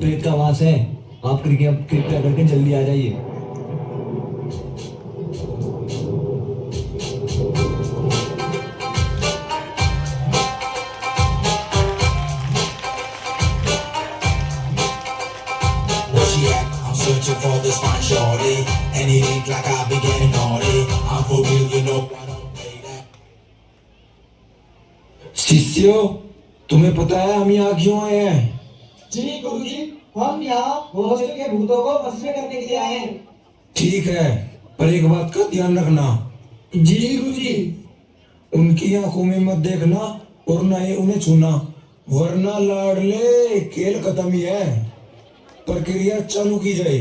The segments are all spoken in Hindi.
प्रेत का वास है। आप कृपया करके जल्दी आ जाइए। Where she at? I'm searching for this fine shorty, and it ain't like I've been getting naughty. I'm for real, you know. I don't play that. शिष्यों, तुम्हें पता है हम यहाँ क्यों आए हैं? जी गुरुजी, हम यहाँ हॉस्टल के भूतों को भस्म करने के लिए आए हैं। ठीक है, पर एक बात का ध्यान रखना। जी गुरुजी। उनकी आंखों में मत देखना और न ही उन्हें छूना, वरना लाडले खेल खत्म ही है। प्रक्रिया चालू की जाए।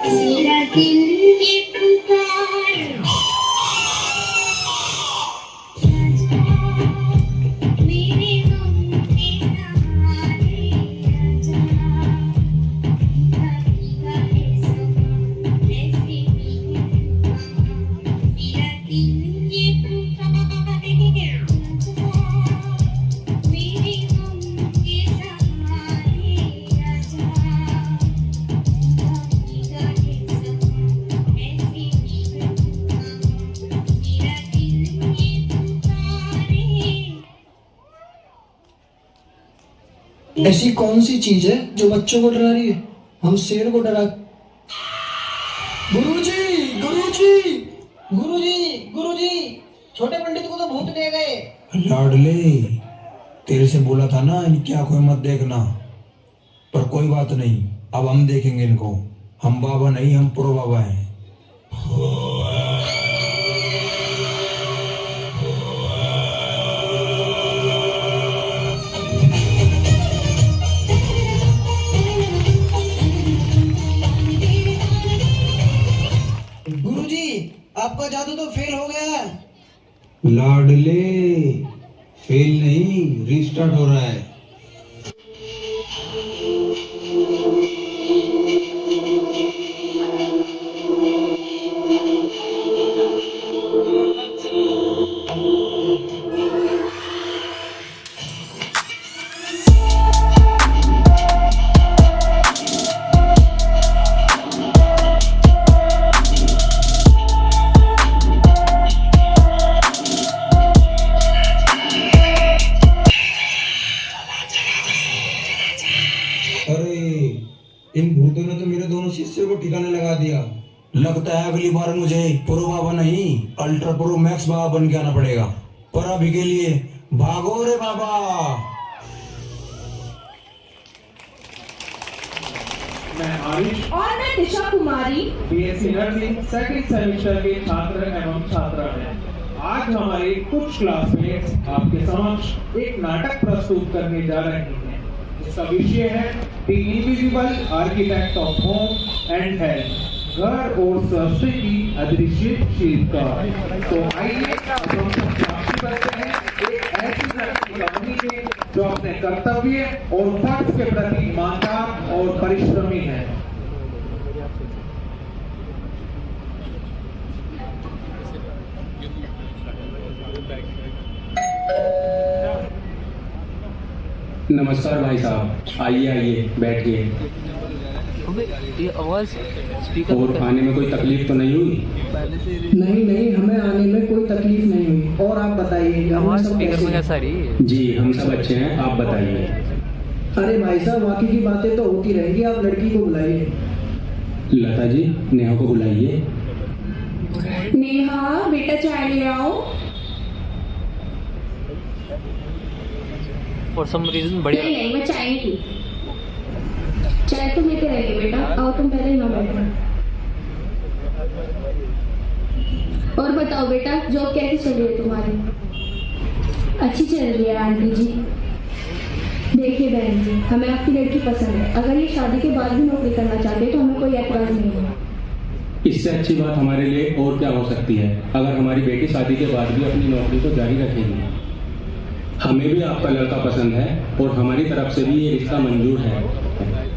मेरा दिल ये पुकार मेरे गम के सहारे आजा, भीगा है समा ऐसे ही मेरा दिल ये पुकार मेरे गम के सहारे आजा, ऐसी कौन सी चीज है जो बच्चों को डरा रही है? हम शेर को डरा। गुरुजी, गुरुजी, गुरुजी, गुरुजी, छोटे पंडित को तो भूत ले गए। लाडले, तेरे से बोला था ना इनकी आंखों में मत देखना, पर कोई बात नहीं, अब हम देखेंगे इनको। हम बाबा नहीं, हम प्रो बाबा हैं। गुरुजी, आपका जादू तो फेल हो गया। लाडले, फेल नहीं, रीस्टार्ट हो रहा है। अरे, इन भूतों ने तो मेरे दोनों शिष्यों को ठिकाने लगा दिया। लगता है अगली बार मुझे प्रो बाबा नहीं, अल्ट्रा प्रो मैक्स बाबा बन के आना पड़ेगा। पर अभी के लिए भागो रे बाबा। मैं आयुष और मैं दिशा कुमारी बीएससी नर्सिंग सेकंड सेमेस्टर के छात्र एवं छात्रा हैं। आज हमारे कुछ क्लासमेट्स आपके समक्ष एक नाटक प्रस्तुत करने जा रहे हैं। इसका विषय है the invisible architect of home and health, घर और स्वास्थ्य की अदृश्य शिल्पकार। तो आइए अब हम सब साक्षी बनते हैं एक ऐसी कहानी के जो अपने कर्तव्य और फर्ज के प्रति ईमानदार और परिश्रमी है। नमस्कार भाई साहब, आइए आइए बैठिए। ये आवाज स्पीकर और आने में कोई तकलीफ तो नहीं हुई? नहीं नहीं, हमें आने में कोई तकलीफ नहीं हुई। और आप बताइए, आवाज स्पीकर में कैसा रही है? जी हम सब अच्छे हैं, आप बताइए। अरे भाई साहब, बाकी की बातें तो होती रहेंगी, आप लड़की को बुलाइए। लता जी, नेहा को बुलाइए। नेहा बेटा चाय ले आओ। फॉर सम रीजन नहीं बढ़िया। नहीं, मैं चाय नहीं पी। चाय तो लेते रहिए बेटा, आओ तुम पहले यहाँ बैठो। और बताओ बेटा, जॉब कैसी चल रही है तुम्हारी? अच्छी चल रही है आंटी जी। देखिए बहन जी, हमें आपकी लड़की पसंद है। अगर ये शादी के बाद भी नौकरी करना चाहते हैं तो हमें कोई एतराज नहीं है। इससे अच्छी बात हमारे लिए और क्या हो सकती है, अगर हमारी बेटी शादी के बाद भी अपनी नौकरी को जारी रखेगी। हमें भी आपका लड़का पसंद है और हमारी तरफ से भी ये रिश्ता मंजूर है।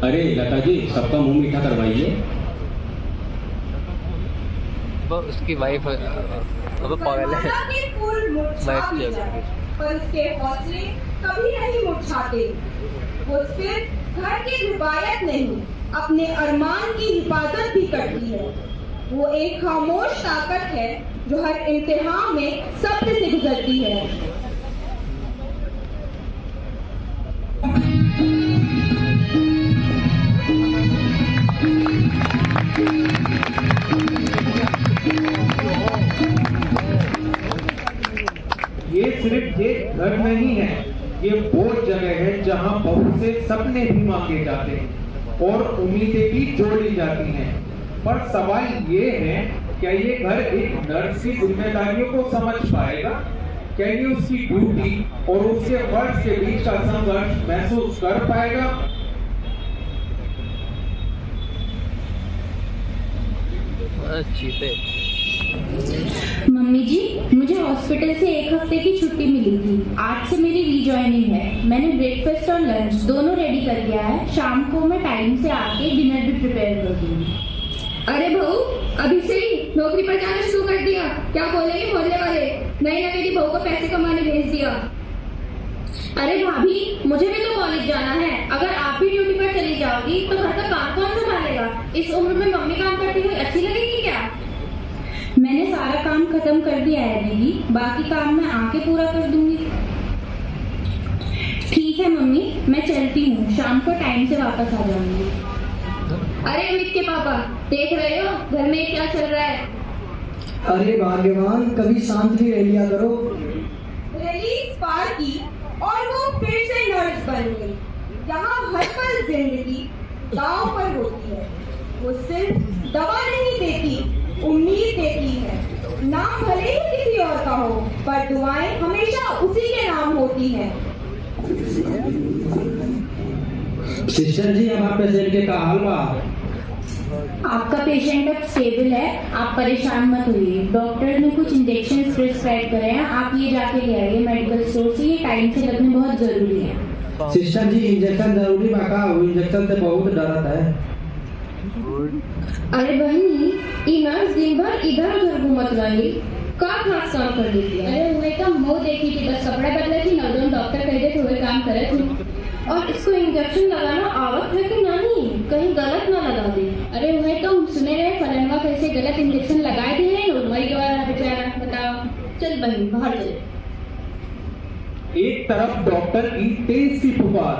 अरे लता जी, सबका मुंह मीठा करवाइए। वो उसकी वाइफ अब पागल है। वाइफ क्या है? पर उसके हौसले कभी नहीं मुरझाते। वो सिर्फ घर की हिफाजत नहीं, अपने अरमान की हिफाजत भी करती है। वो एक खामोश ताकत है जो हर इम्तिहान में सब्र से गुजरती है। ये सिर्फ एक घर नहीं है, ये वो जगह है जहां बहुत से सपने भी मांगे जाते हैं और उम्मीदें भी जोड़ी जाती हैं। पर सवाल ये है, क्या ये घर एक नर्स की जिम्मेदारियों को समझ पाएगा? क्या ये उसकी ड्यूटी और उसके फर्ज के बीच का संघर्ष महसूस कर पाएगा? चीते। मम्मी जी, मुझे हॉस्पिटल से 1 हफ्ते की छुट्टी मिली थी। आज से मेरी रीजॉइनिंग है। मैंने ब्रेकफास्ट और लंच दोनों रेडी कर दिया है। शाम को मैं टाइम से आके डिनर भी प्रिपेयर कर दूंगी। अरे बहू, अभी से ही नौकरी पर जाना शुरू कर दिया? क्या बोलेंगे मोहल्ले वाले? नहीं ना, मेरी बहू को पैसे कमाने भेज दिया। अरे भाभी, मुझे भी तो कॉलेज जाना है। अगर आप भी ड्यूटी पर चली जाओगी तो घर का काम कौन संभालेगा? इस उम्र में मम्मी काम करती हुई अच्छी लगेगी क्या? मैंने सारा काम खत्म कर दिया है दीदी, बाकी काम मैं आके पूरा कर दूंगी। ठीक है मम्मी, मैं चलती हूँ। शाम को टाइम से वापस आ जाऊंगी। अरे अमित के पापा, देख रहे हो घर में क्या चल रहा है? अरे भाग्यवान, कभी शांत भी रह लिया करो। रिलीज पार की और वो फिर से नर्स बन गई। यहाँ हर पल जिंदगी दांव पर होती है। वो सिर्फ दवा नहीं देती, उम्मीद देती है। नाम भले ही किसी और का हो, पर दुआएं हमेशा उसी के नाम होती हैं। सिस्टर जी, अब आप पेशेंट के का हाल बा? आपका पेशेंट अब स्टेबल है, आप परेशान मत होइए। डॉक्टर ने कुछ इंजेक्शन प्रिस्क्राइब करे हैं, आप ये जाके ले आइए मेडिकल स्टोर से। ये टाइम से लगने बहुत जरूरी है। सिस्टर जी, इंजेक्शन जरूरी बा का? वो इंजेक्शन से बहुत डरत है। अरे बहनी, ई नर्स दिन भर इधर उधर घूमत रही, का खास काम कर देती है? अरे हुए तो मुंह देखी थी, बस कपड़ा बदले थी, नर्दों डॉक्टर कह दे हुए काम करे थे। और इसको इंजेक्शन लगाना आवत है कि नहीं? कहीं गलत ना लगा दे। अरे हुए तो हम सुने रहे फलनवा कैसे गलत इंजेक्शन लगाए थे हैं, उर्मरी के वाला बेचारा। बताओ, चल बहन बाहर चले। एक तरफ डॉक्टर की तेज सी पुकार,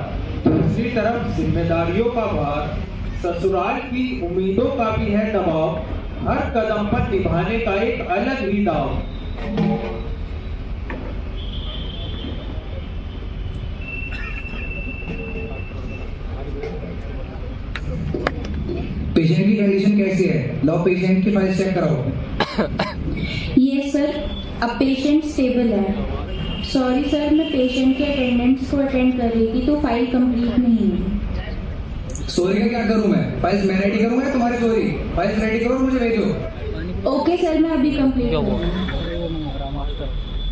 दूसरी तरफ जिम्मेदारियों का भार, ससुराल की उम्मीदों का भी है दबाव। हर कदम पर निभाने का एक अलग ही दाव। पेशेंट की कंडीशन कैसी है? लो पेशेंट की फाइल चेक कराओ। ये सर, अब पेशेंट स्टेबल है। सॉरी सर, मैं पेशेंट के अटेंडेंस को अटेंड कर रही थी तो फाइल कंप्लीट नहीं हुई। सॉरी का क्या करूं मैं? फाइल्स मैं रेडी करूंगा या तुम्हारी सॉरी? फाइल्स रेडी करो, मुझे भेजो। ओके सर, मैं अभी कंप्लीट क्या करूंगी।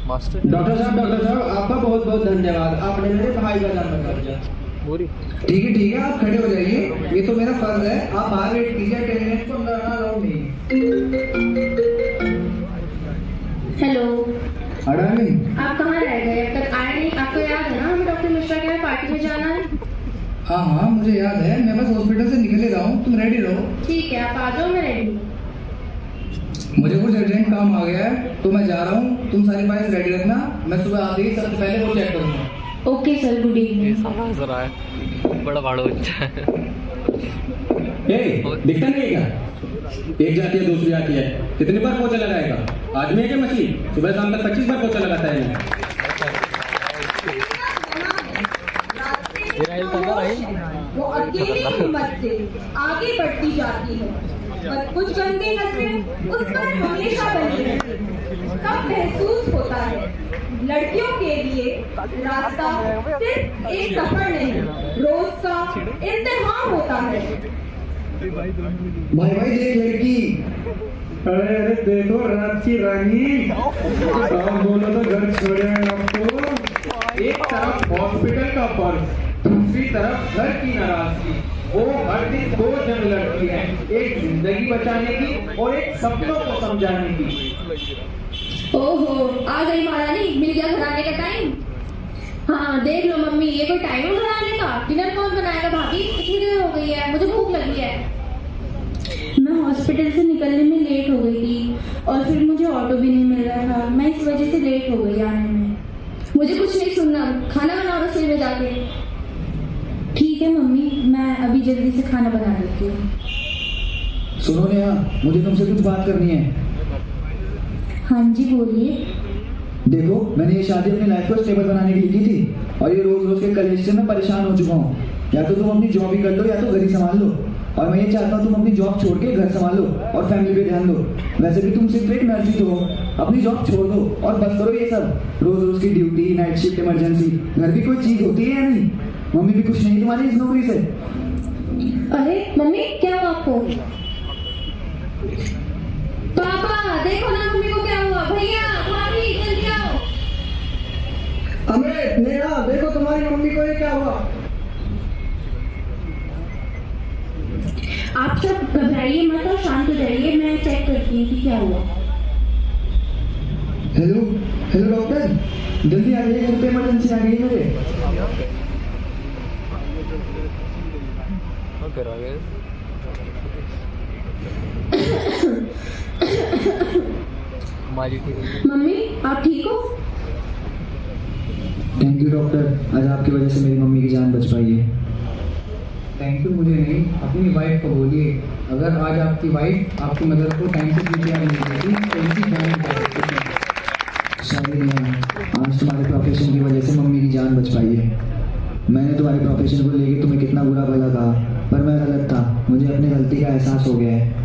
मास्टर डॉक्टर साहब, आपका बहुत बहुत धन्यवाद। आपने मेरे भाई का जान बचा दिया। पूरी ठीक है, आप खड़े हो जाइए। ये तो मेरा फर्ज है। आप बाहर वेट कीजिए, अटेंडेंस को अंदर आना अलाउ नहीं। हेलो, अडानी, आप कहाँ रह गए? अब तक आए नहीं। आपको याद है ना हमें डॉक्टर मिश्रा के यहाँ पार्टी में जाना है? हाँ, मुझे याद है। मैं बस हॉस्पिटल से निकल रहा हूँ, तुम रेडी रहो। ठीक है, आप आ जाओ, मैं रेडी हूँ। मुझे कुछ अर्जेंट काम आ गया है तो मैं जा रहा हूँ। तुम सारी फाइल्स रेडी रखना, मैं सुबह आते ही सबसे पहले वो चेक करूँगा। ओके सर, गुड ये इवनिंग। साला हंस रहा है, बड़ा भाड़ो बच्चा है। दिखता नहीं है क्या? एक जाती है दूसरी आती है, कितनी बार पोछा लगाएगा? आदमी है क्या मशीन? सुबह शाम तक 25 बार पोछा लगाता है। वो अकेली हिम्मत से आगे बढ़ती जाती है, पर कुछ गंदी नजरें उस पर हमेशा बनी रहती हैं। तब महसूस होता है लड़कियों के लिए रास्ता सिर्फ एक सफर नहीं, रोज का इम्तिहान होता है। भाई देख लड़की। अरे अरे देखो रात की रानी, आप दोनों तो घर छोड़े हैं आपको। एक तरफ हॉस्पिटल का फर्ज, दूसरी तरफ घर की नाराजगी। वो हर दिन दो जंग लड़ती है, एक जिंदगी बचाने की और एक सपनों को समझाने की। ओहो, आ गई महारानी, मिल गया घर आने का टाइम। हाँ देख लो मम्मी, ये कोई टाइम है घर आने का? डिनर कौन बनाएगा भाभी? इतनी देर हो गई है, मुझे भूख लगी है। मैं हॉस्पिटल से निकलने में लेट हो गई थी और फिर मुझे ऑटो भी नहीं मिल रहा था, मैं इस वजह से लेट हो गई आने में। मुझे कुछ नहीं सुनना, खाना बनाओ रसोई में जाके। ठीक है मम्मी, मैं अभी जल्दी से खाना बना देती हूँ। सुनो नेहा, मुझे तुमसे कुछ बात करनी है। हाँ जी बोलिए। देखो, मैंने ये शादी अपनी लाइफ को स्टेबल बनाने के लिए की थी और ये रोज रोज के कलेश से मैं परेशान हो चुका हूँ। या तो तुम अपनी जॉब ही कर लो या तो घर ही संभाल लो, और मैं ये चाहता हूँ तुम अपनी जॉब छोड़ के घर संभालो और फैमिली पे ध्यान दो। वैसे भी तुम सिर्फ एक नर्स ही तो हो, अपनी जॉब छोड़ दो और बस करो ये सब रोज रोज की ड्यूटी, नाइट शिफ्ट, इमरजेंसी। घर भी कोई चीज होती है या नहीं? मम्मी भी खुश नहीं तुम्हारी इस नौकरी से? अरे मम्मी, क्या हुआ आपको? पापा देखो ना मम्मी को क्या हुआ। भैया भाभी जल्दी आओ। अमित, नेहा, देखो तुम्हारी मम्मी को ये क्या हुआ। आप सब घबराइए मत और शांत हो जाइए, मैं चेक करती हूँ कि क्या हुआ। हेलो हेलो डॉक्टर, जल्दी आ जाइए, घर पे इमरजेंसी आ गई है मेरे। मम्मी आप ठीक हो? थैंक यू डॉक्टर, आज आपकी वजह से मेरी मम्मी की जान बच पाई है। थैंक यू मुझे नहीं, अपनी वाइफ को बोलिए। अगर आज आपकी वाइफ आपकी मदर को टाइम से पीछे नहीं देती तो इनकी जान बचा सकती है। सॉरी नेहा, आज तुम्हारे प्रोफेशन की वजह से मम्मी की जान बच पाई है। मैंने तुम्हारे प्रोफेशन को लेके तुम्हें कितना बुरा भला कहा, पर मैं गलत था। मुझे अपनी गलती का एहसास हो गया है।